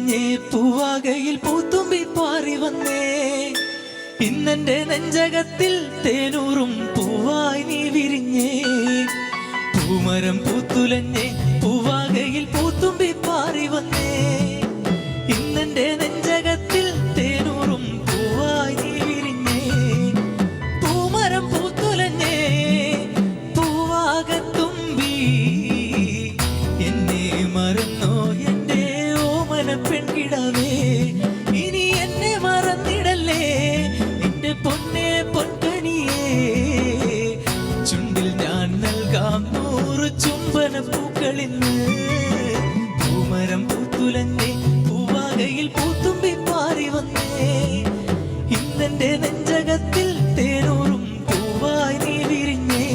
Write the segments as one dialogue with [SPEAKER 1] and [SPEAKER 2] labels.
[SPEAKER 1] വിരിഞ്ഞേ പൂവാകയിൽ പൂത്തുമ്പി പാറി വന്നേ ഇന്നെന്റെ നെഞ്ചകത്തിൽ തേനൂറും പൂവായി നീ വിരിഞ്ഞേ പൂമരം പൂത്തുലഞ്ഞേ പൂവാകയിൽ പൂത്തുമ്പി പാറി വന്നേ ഇന്നെന്റെ നെഞ്ചകത്തിൽ തേനൂറും പൂവായി നീ വിരിഞ്ഞേ പൂമരം പൂത്തുലഞ്ഞേ പൂവാകത്തുമ്പി എന്നെ മറന്നോ എന്റെ ഓമന പെൺകിടവേ ഇനി എന്നെ മറന്നിടല്ലേ എന്റെ പൊന്നേ പൊൻകണിയേ ചുണ്ടിൽ ഞാൻ നൽകാം 100 ചുംബന പൂക്കളിന്ന് പൂമരം പൂത്തുലഞ്ഞേ പൂവാകയിൽ പൂത്തുമ്പി പാറി വന്നേ ഇന്നെന്റെ നെഞ്ചകത്തിൽ തേനൂറും പൂവായി നീ വിരിഞ്ഞേ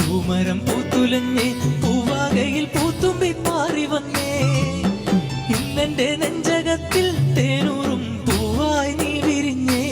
[SPEAKER 1] പൂമരം പൂത്തുലഞ്ഞേ പൂവാകയിൽ പൂത്തുമ്പി പാറി വന്നേ ഇന്നെന്റെ നെഞ്ചകത്തിൽ തേനൂറും പൂവായി നീ വിരിഞ്ഞേ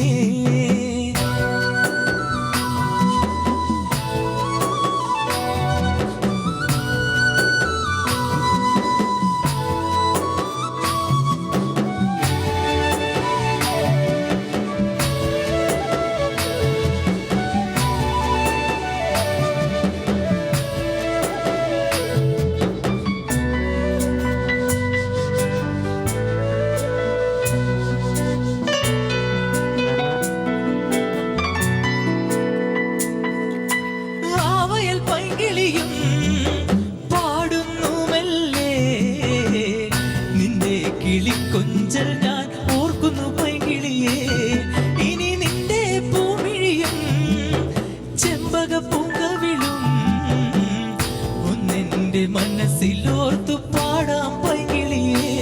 [SPEAKER 1] കൊഞ്ചൽ ഞാൻ ഓർക്കുന്നു പൈകിളിയേ ഇനി നിന്റെ പൂമിഴിയും ചെമ്പക പൂങ്കവിളും ഒന്നെന്റെ മനസ്സിലോർത്തു പാടാം പൈകിളിയേ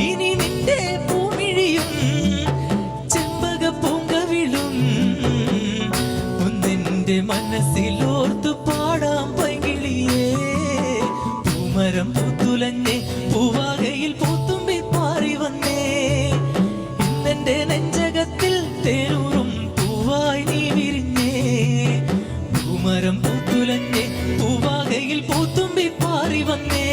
[SPEAKER 1] ഇനി നിന്റെ പൂമിഴിയും ചെമ്പക പൂങ്കവിളും ഒന്നെന്റെ മനസ്സിലോർത്തു പാടാം പൈകിളിയേ പൂമരം പൂത്തുലഞ്ഞേ പൂവാകയിൽ പൂത്തുമ്പി പാറി വന്നേ ഇന്നെന്റെ നെഞ്ചകത്തിൽ തേനൂറും പൂവായി നീ വിരിഞ്ഞേ പൂമരം പൂത്തുലഞ്ഞേ പൂവാകയിൽ പൂത്തുമ്പി പാറി വന്നേ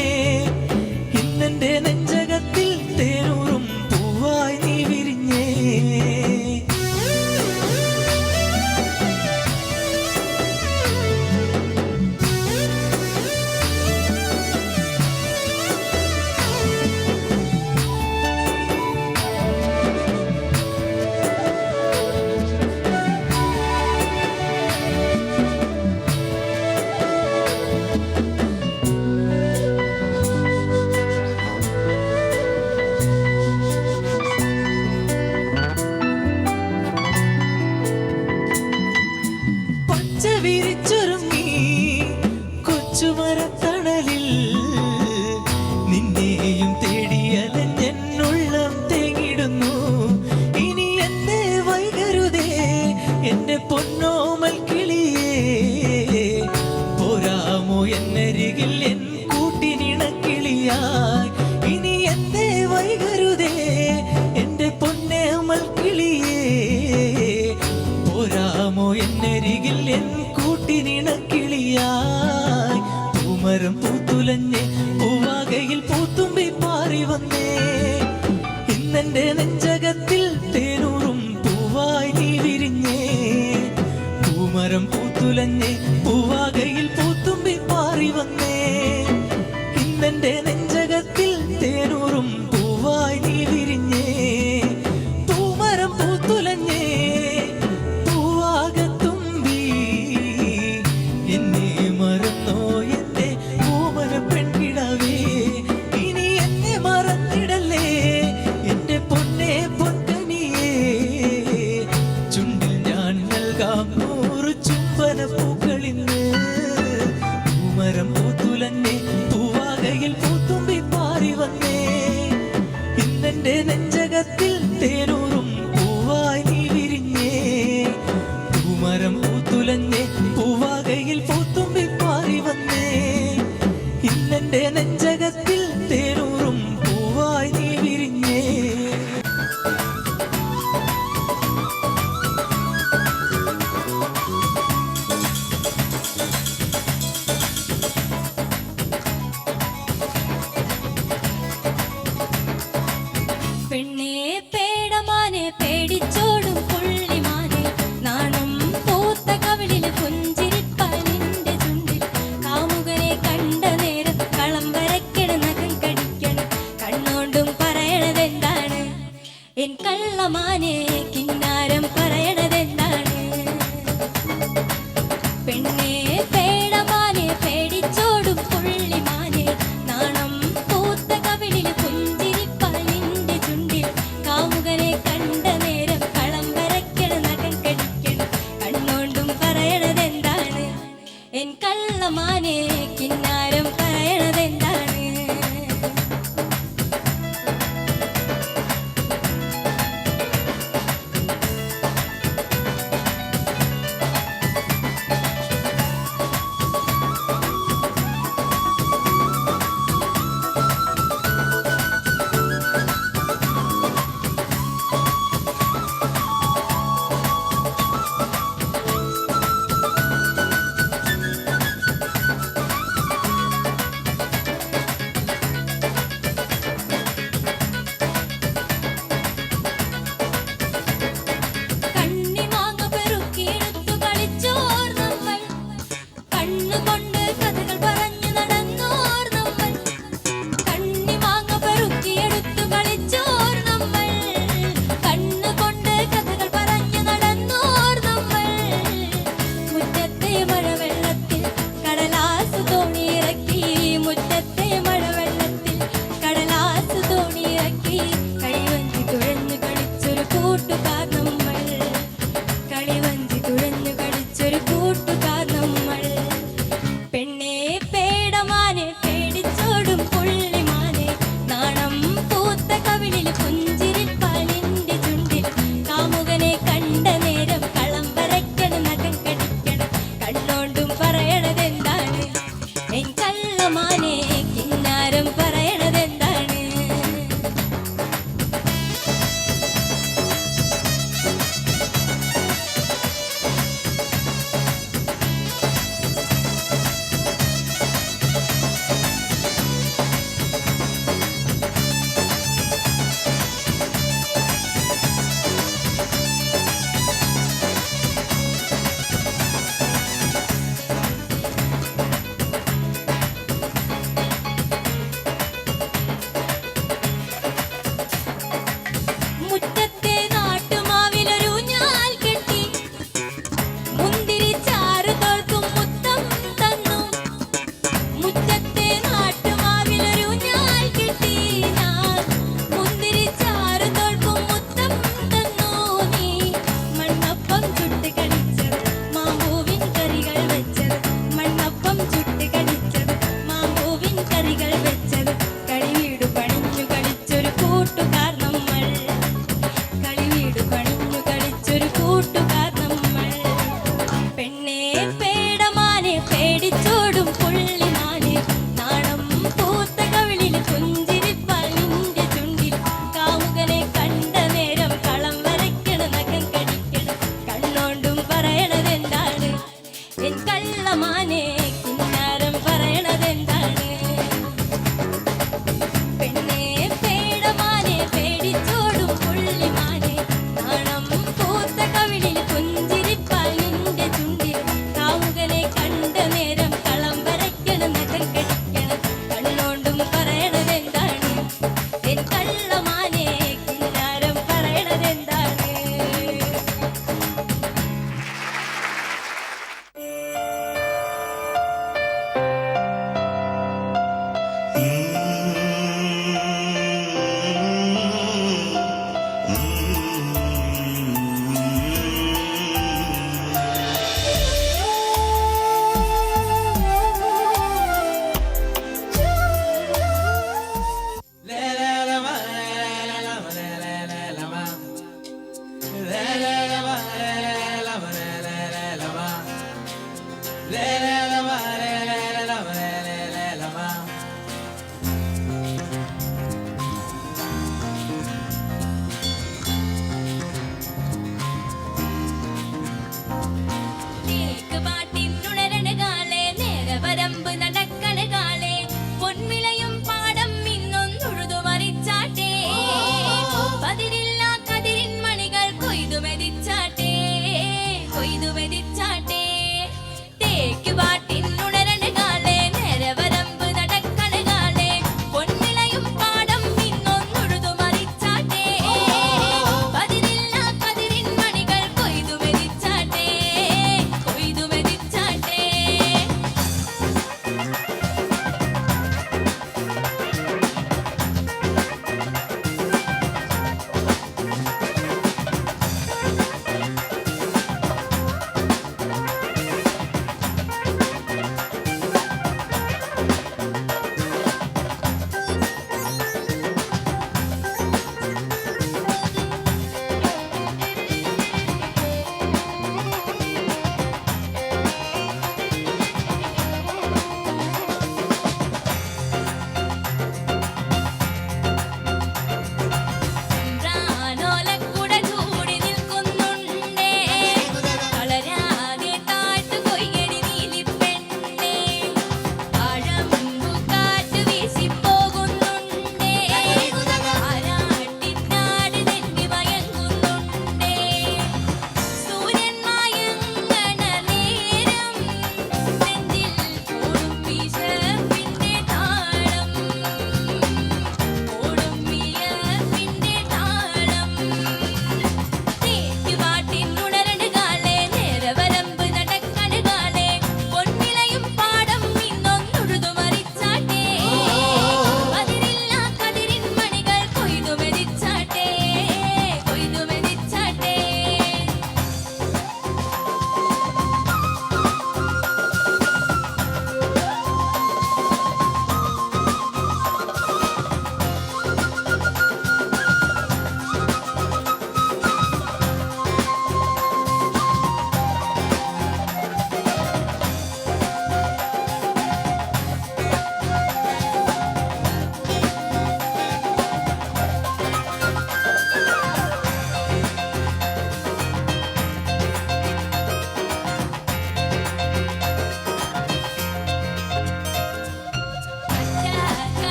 [SPEAKER 1] ഇന്നെന്റെ നെഞ്ചകത്തിൽ തേനൂറും പൂവായി നീ വിരിഞ്ഞേ വിരിച്ചൊരുങ്ങി കൊച്ചുമരത്തണലിൽ നിന്നെയും തേടിയലഞ്ഞെന്നുള്ളം തേങ്ങിടുന്നു ഇനി എന്നെ വൈകരുതേ എന്റെ പൊന്നോമൽ കിളിയേ പോരാമോ എന്നരികിൽ എൻ കൂട്ടിനിണക്കിളിയായി ഇനി എന്നെ വൈകരുതേ എന്റെ പൊന്നോമൽ കിളിയേ പോരാമോ എന്നരികിൽ എൻ കൂട്ടിനിണക്കിളിയായി പൂമരം പൂത്തുലഞ്ഞേ പൂവാകയിൽ പൂത്തുമ്പി പാറി വന്നേ ഇന്നെന്റെ നെഞ്ചകത്തിൽ തേനൂറും പൂവായി നീ വിരിഞ്ഞേ പൂമരം പൂത്തുലഞ്ഞേ പൂവാകയിൽ പൂത്തുമ്പി പാറി വന്നേ ഇന്നെന്റെ നെഞ്ചകത്തിൽ തേനൂറും പൂവായി നീ വിരിഞ്ഞേ പൂമരം പൂത്തുലഞ്ഞേ പൂമരം പൂത്തുലഞ്ഞേ പൂവാകയിൽ പൂത്തുമ്പി പാറി വന്നേ ഇന്നെന്റെ നെഞ്ചകത്തിൽ തേനൂറും പൂവായി നീ വിരിഞ്ഞേ പൂമരം പൂത്തുലഞ്ഞേ പൂവാകയിൽ പൂത്തുമ്പി പാറി വന്നേ ഇന്നെന്റെ നെഞ്ചകത്തിൽ തേനൂറും പൂവായി നീ വിരിഞ്ഞേ
[SPEAKER 2] കള്ളമാനെ കിന്നാരം പറയണതെന്താണ്?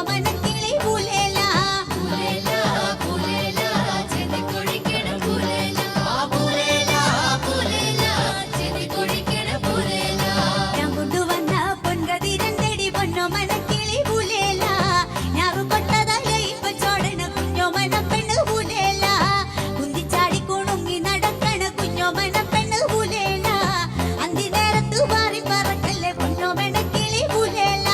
[SPEAKER 2] മനക്കിളി പൂലേല ഞാൻ കൊണ്ടുവന്ന പൊൻകതിരന്തടി പൊന്നോ മനക്കിളി പൂലേല ഞാവ് കൊട്ടതല്ല ഇപ്പൊ ചോടന കുഞ്ഞോ മനപ്പെണ്ണ് പൂലേല കുന്തിച്ചാടി കുണുങ്ങി നടക്കണ കുഞ്ഞോ മനപ്പെണ്ണ് പൂലേല അന്തി നേരത്ത് മാറി പറക്കല്ലേ പൊന്നോ മനക്കിളി പൂലേല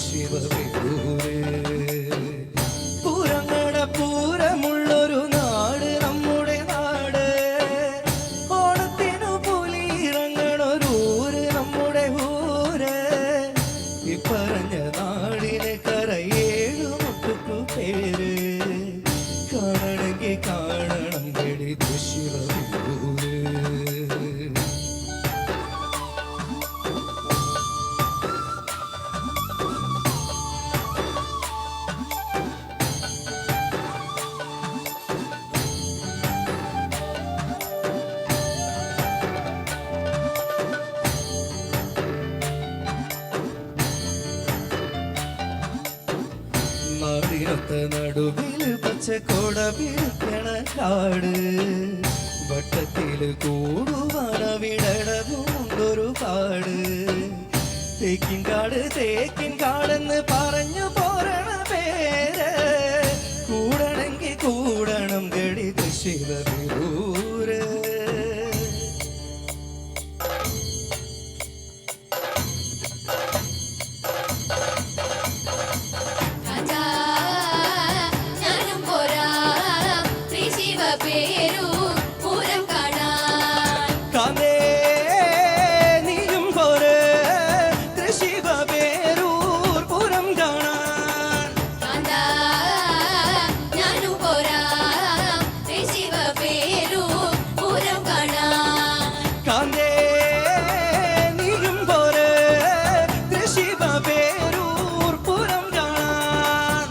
[SPEAKER 1] ശിവപേരൂര്. പൂരങ്ങട പൂരമുള്ളൊരു നാട് നമ്മുടെ നാട്. ഓണത്തിനു പുലിയിറങ്ങണൊരൂര് നമ്മുടെ ഊര്. ഈ പറഞ്ഞ നാടിന് കരയേഴു മുട്ടുക്കു പേര്. കാണണമെങ്കിൽ കാണണം ഗടി ശിവപേരൂര്. നാടിനൊത്ത നടുവിൽ പച്ചക്കോട പിടിക്കണ കാട്. വട്ടത്തില് കൂടുവാന വിടടവുണ്ടൊരു കാട്. തേക്കിൻ കാടെന്ന് പറഞ്ഞു പോരണ പേര്. കൂടണമെങ്കിൽ കൂടണം ഗടി ശിവപേരൂര്.
[SPEAKER 2] രാജാ ഞാനും പോരാം ശ്രീ ശിവപേരൂർ പൂരം കാണാൻ.
[SPEAKER 1] കാന്തേ നീയും പോര് ശിവപേരൂർ പൂരം കാണാൻ.
[SPEAKER 2] കാന്താ ഞാനും പോരാം ശ്രീ ശിവപേരൂർ പൂരം കാണാൻ.
[SPEAKER 1] കാന്തേ നീയും പോര് ശിവപേരൂർ പൂരം കാണാൻ.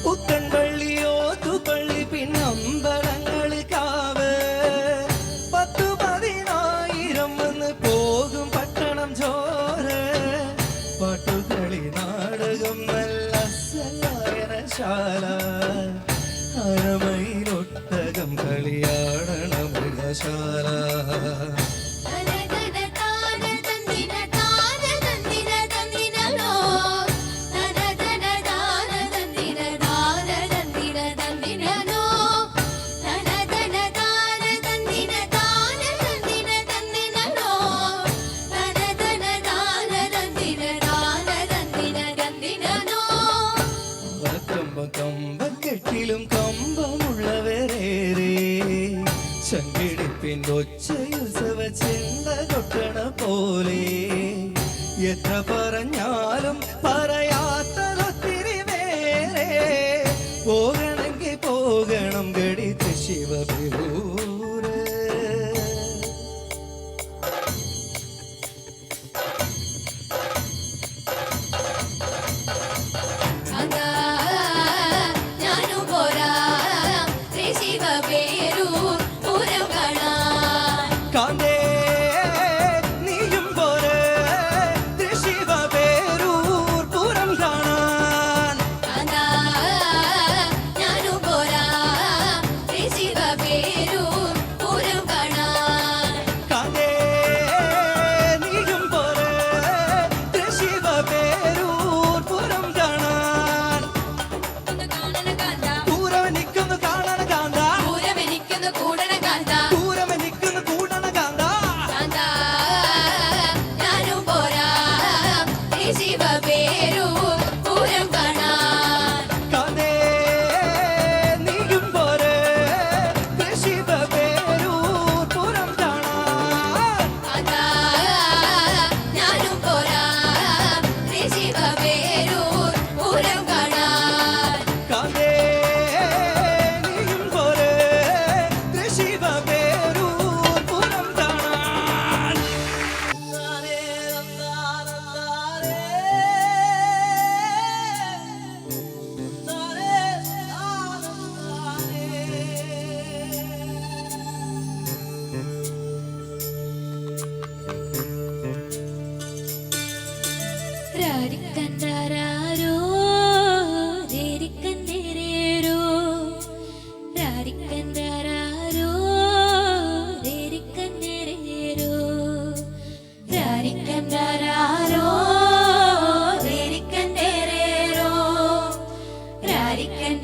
[SPEAKER 1] പുത്തൻപള്ളിയോ തുപള്ളി പിന്നമ്പലങ്ങള് കാവ്. 10,000 വന്ന് പോകും പട്ടണം ചോറ്. പാട്ടുകളി നാടകം നല്ല വായനശാല. അരമയിലൊട്ടകം കളിയാടണ മൃഗശാല.
[SPEAKER 2] തനതന താന തന്ദിന താന തന്ദിന തന്ദിനോ. തനതന താന തന്ദിന താന തന്ദിന തന്ദിനോ. തനതന താന തന്ദിന താന തന്ദിന തന്ദിനോ. തനതന താന തന്ദിന താന തന്ദിന തന്ദിനോ.
[SPEAKER 1] കമ്പക്കെട്ടിലും കമ്പമുള്ളവരേറെ. ചങ്കിടിപ്പിന്റെ ഒച്ചയുത്സവ ചിന്ത കൊട്ടണ പോലെ. എത്ര പറഞ്ഞാലും പറയാത്തതൊത്തിരി വേറെ. പോകണമെങ്കിൽ പോകണം ഗടി ശിവപേരൂര്.
[SPEAKER 2] കാന്താ ഞാനും പോരാം ശ്രീ ശിവപേരൂർ പൂരം കാണാൻ.
[SPEAKER 1] കാന്തേ നീയും പോര് ശിവപേരൂർ പൂരം കാണാൻ.
[SPEAKER 2] കാന്താ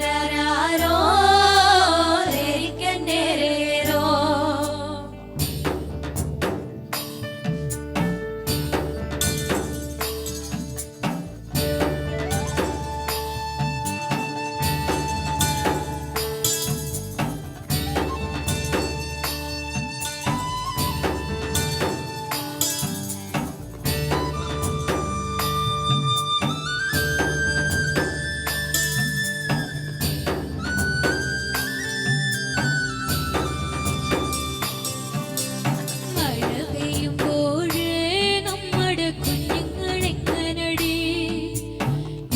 [SPEAKER 2] രാരിക്കണ്ടരാരോ രരിക്കണ്ടേരേരോ. മഴ പെയ്യുമ്പോഴേ നമ്മുടെ കുഞ്ഞുങ്ങളെങ്ങനടി,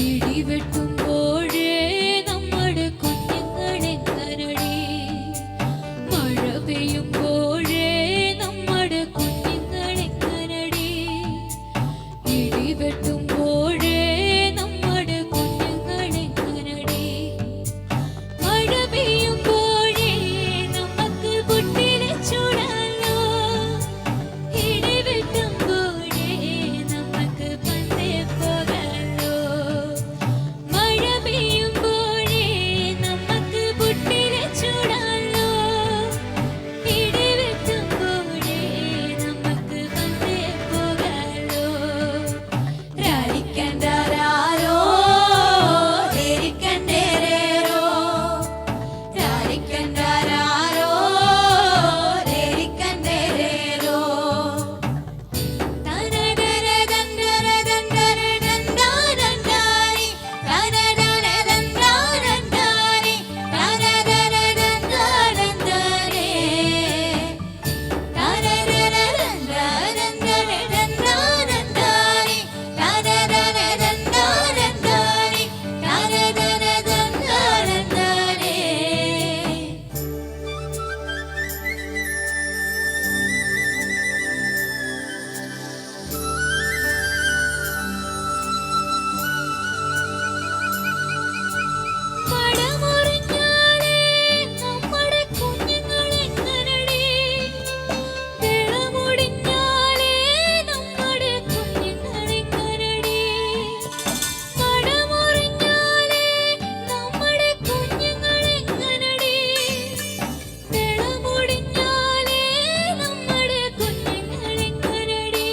[SPEAKER 2] ഇടിവെട്ടുമ്പോഴേ നമ്മുടെ കുഞ്ഞുങ്ങളെങ്ങനടി. മഴ പെയ്യുമ്പോഴേ നമ്മുടെ കുഞ്ഞുങ്ങളെങ്ങനടി, ഇടിവെട്ടുമ്പോഴേ നമ്മുടെ കുഞ്ഞുങ്ങളെങ്ങനടി. മഴ പെയ്യുമ്പോഴേ നമുക്ക് പുട്ടിനെ ചൂടാലോ, ഇടിവെട്ടുമ്പോഴേ നമുക്ക് പന്തേ പോകാലോ. മഴ പെയ്യുമ്പോഴേ നമുക്ക് പുട്ടിനെ ചൂടാലോ, ഇടിവെട്ടുമ്പോഴേ നമുക്ക് പന്തേ പോകാലോ. രാരിക്കണ്ടരാരോ രരിക്കണ്ടേരേരോ, രാരിക്കണ്ടരാരോ രരിക്കണ്ടേരേരോ. തനതനതന്തരതന്തരതന്താനന്താനി, തനതനതന്താനന്താനി, തനതനതന്താനന്താനേ. തനതനതന്തരതന്താനന്താനി, തനതനതന്താനന്താനി, തനതനതന്താനന്താനേ. മഴമുറിഞ്ഞാലേ നമ്മുടെ കുഞ്ഞുങ്ങളെങ്ങനടി, വിളമുടിഞ്ഞാലേ നമ്മുടെ കുഞ്ഞുങ്ങളെങ്ങനടി. മഴമുറിഞ്ഞാലേ നമ്മുടെ കുഞ്ഞുങ്ങളെങ്ങനടി, വിളമുടിഞ്ഞാലേ നമ്മുടെ കുഞ്ഞുങ്ങളെങ്ങനടി.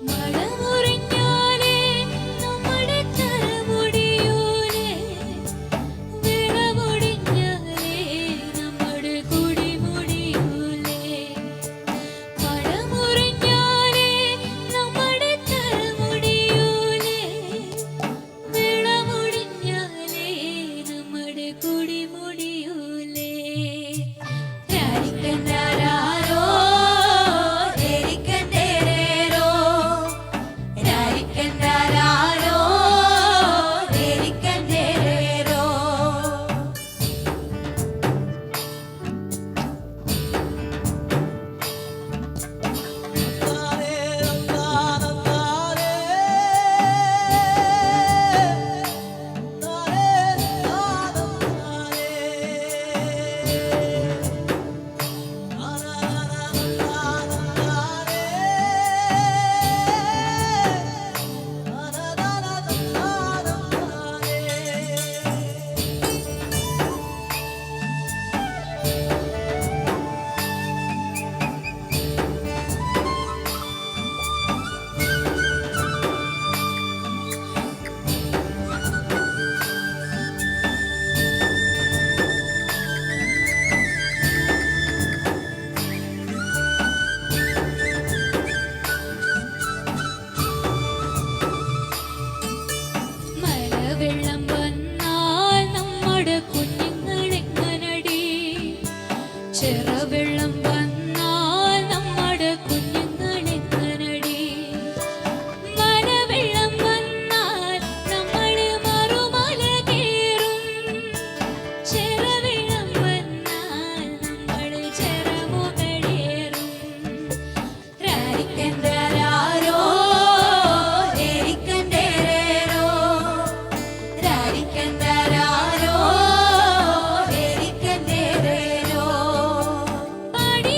[SPEAKER 2] മഴമുറിഞ്ഞാലേ നമ്മുടെ തലമുടിയൂലേ, വിളമുടിഞ്ഞാലേ നമ്മുടെ കുടിമുടിയൂലേ. മഴമുറിഞ്ഞാലേ നമ്മുടെ തലമുടിയൂലേ, വിളമുടിഞ്ഞാലേ നമ്മുടെ കുടിമുടിയൂലേ. രാരിക്കണ്ടരാരോ രരിക്കണ്ടേരേരോ, രാരിക്കണ്ടരാരോ രരിക്കണ്ടേരേരോ. മഴവെള്ളം വന്നാൽ നമ്മുടെ കുഞ്ഞുങ്ങളെങ്ങനടി, ചെറുവെള്ളം വന്നാൽ നമ്മുടെ കുഞ്ഞുങ്ങളെങ്ങനടി. മലവെള്ളം വന്നാൽ നമ്മൾ മറുമല കേറും, ചെറുവെള്ളം വന്നാൽ നമ്മൾ ചെറുമുകളേറും. രാരിക്കണ്ടരാരോ രരിക്കണ്ടേരേരോ, രാരിക്കണ്ടരാരോ രരിക്കണ്ടേരേരോ. പാടി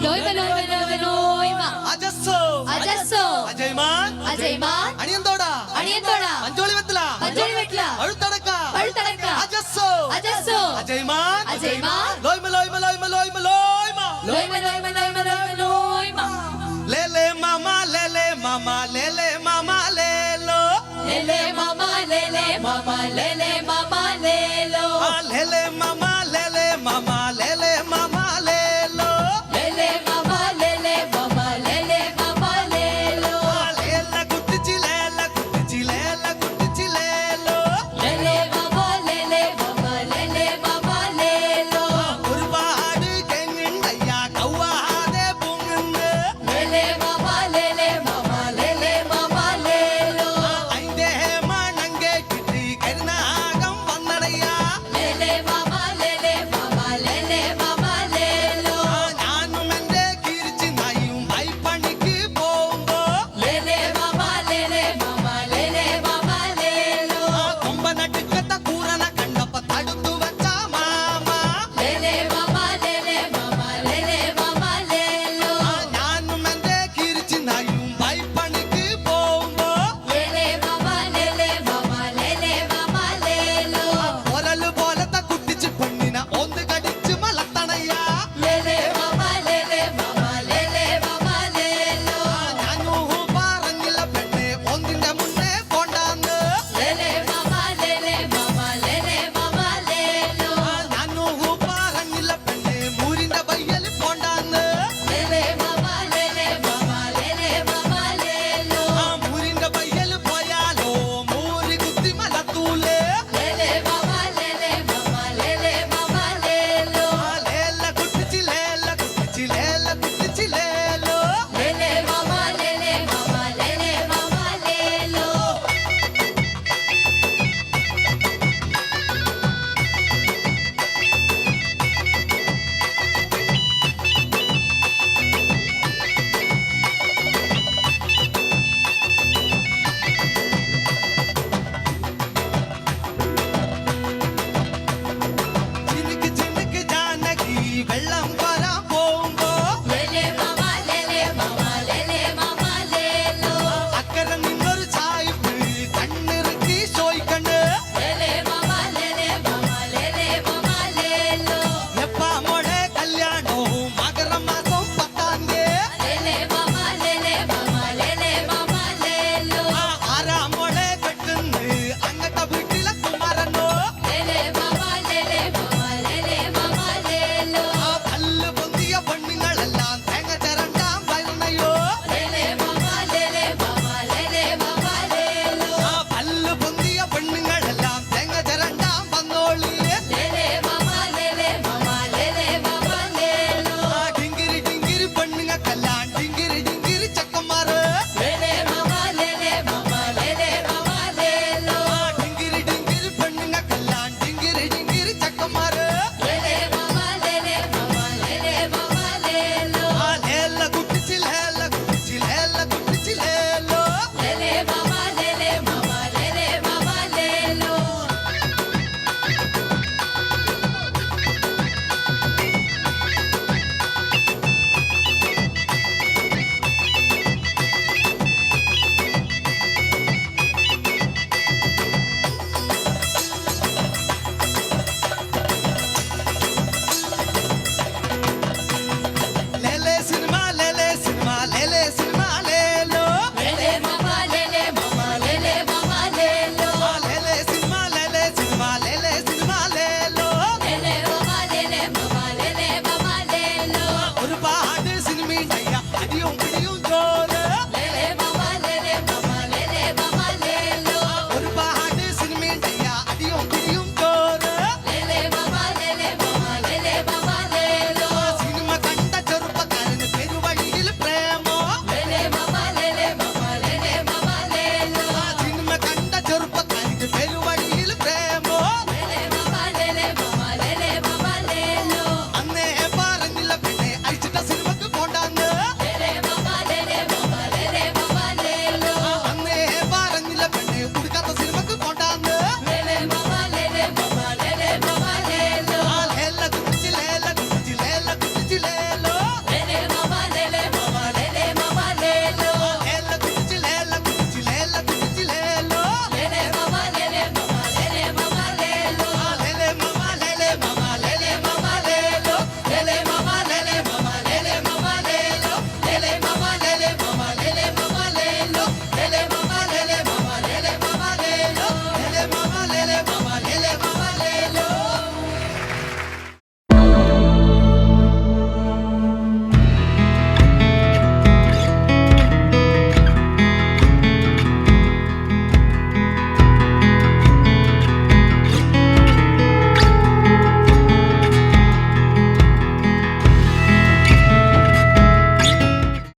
[SPEAKER 2] ലോയ്മ ലോയ്മ ലോയ്മ ലോയ്മ
[SPEAKER 1] അജസ്സോ
[SPEAKER 2] അജസ്സോ
[SPEAKER 1] അജയ്മാൻ
[SPEAKER 2] അജയ്മാൻ
[SPEAKER 1] അണിയന്തോടാ
[SPEAKER 2] അണിയന്തോടാ
[SPEAKER 1] അഞ്ചോളി വെത്തല
[SPEAKER 2] അഞ്ചോളി വെട്ല
[SPEAKER 1] അഴുത്തടക്ക
[SPEAKER 2] പഴുത്തടക്ക
[SPEAKER 1] അജസ്സോ
[SPEAKER 2] അജസ്സോ
[SPEAKER 1] അജയ്മാൻ
[SPEAKER 2] അജയ്മാൻ
[SPEAKER 1] ലോയ്മ ലോയ്മ ലോയ്മ ലോയ്മ ലോയ്മ
[SPEAKER 2] ലോയ്മ ലോയ്മ ലോയ്മ ലോയ്മ ലോയ്മ
[SPEAKER 1] ലേലേ മാമ ലേലേ മാമ ലേലേ മാമ ലേലോ
[SPEAKER 2] ലേലേ മാമ ലേലേ മാമ ലേലേ മാമ ലേലോ
[SPEAKER 1] ലേലേ മാമ ലേലേ മാമ ലേലേ മാമ ലേലോ
[SPEAKER 2] ലേലേ മാമ ലേലേ മാമ ലേലേ മാമ ലേലോ
[SPEAKER 1] ലേല കുട്ടിച്ചി ലേല കുട്ടിച്ചി ലേല കുട്ടിച്ചി ലേലോ
[SPEAKER 2] ലേലേ മാമ ലേലേ മാമ ലേലേ മാമ ലേലോ
[SPEAKER 1] ഒരുപാട് കെഞ്ഞുണ്ടയ്യ കൗവാതെ പൊങ്ങുന്നു
[SPEAKER 2] ലേലേ മാമ ലേലേ മാമ ലേലേ മാമ ലേലോ
[SPEAKER 1] അതിന്റെ മണങ്കെ കിട്ടി കരുനാഗം വന്നടയ്യ
[SPEAKER 2] ലേലേ മാമ ലേലേ മാമ ലേലേ മാമ ലേലോ
[SPEAKER 1] ഞാനും എന്റെ കിരിച്ചി നായും വൈപ്പണിക്ക് പോകുമ്പോ
[SPEAKER 2] ലേലേ മാമ ലേലേ മാമ ലേലേ മാമ ലേലോ
[SPEAKER 1] കൊമ്പനടുക്കത്ത കൂറന കണ്ടപ്പോ തടുത്തു വെച്ച മാമ
[SPEAKER 2] ലേലേ മാമ ലേലേ മാമ ലേലേ മാമ ലേലോ
[SPEAKER 1] ഞാനും എന്റെ കിരിച്ചി നായും വൈപ്പണിക്ക് പോകുമ്പോ
[SPEAKER 2] ലേലേ മാമ ലേലേ മാമ ലേലേ മാമ ലേലോ
[SPEAKER 1] ഒരല് പോലത്തെ കുട്ടിച്ച് പെണ്ണിനെ ഒന്ന് കടിച്ച് വളർത്തണയ്യ
[SPEAKER 2] ലേലേ മാമ ലേലേ മാമ ലേലേ മാമ ലേലോ
[SPEAKER 1] ഞാനു പറഞ്ഞില്ല പെണ്ണെ ഒന്നിന്റെ മുന്നേ കൊണ്ടാന്ന്
[SPEAKER 2] ലേലേ മാമ ലേലേ മാമ ലേലേ മാമ ലേലോ
[SPEAKER 1] ഞാനു പറഞ്ഞില്ല പെണ്ണെ മൂരിന്റെ പയ്യല് കൊണ്ടാന്ന്
[SPEAKER 2] ലേലേ മാമ ലേലേ മാമ ലേലേ മാമ ലേലോ
[SPEAKER 1] മൂരിന്റെ പയ്യല് പോയാലോ മൂരി കുത്തി മലത്തൂലേ
[SPEAKER 2] ലേലേ മാമ ലേലേ മാമ ലേലേ മാമ ലേലോ
[SPEAKER 1] ലേല കുട്ടിച്ചി ലേല കുട്ടിച്ചി ലേല കുട്ടിച്ചി ലേലോ
[SPEAKER 2] ലേലേ മാമ ലേലേ മാമ ലേലേ മാമ ലേലോ
[SPEAKER 1] ചിനുക്ക് ചിനുക്ക് ജാനകി വെള്ളം വരാൻ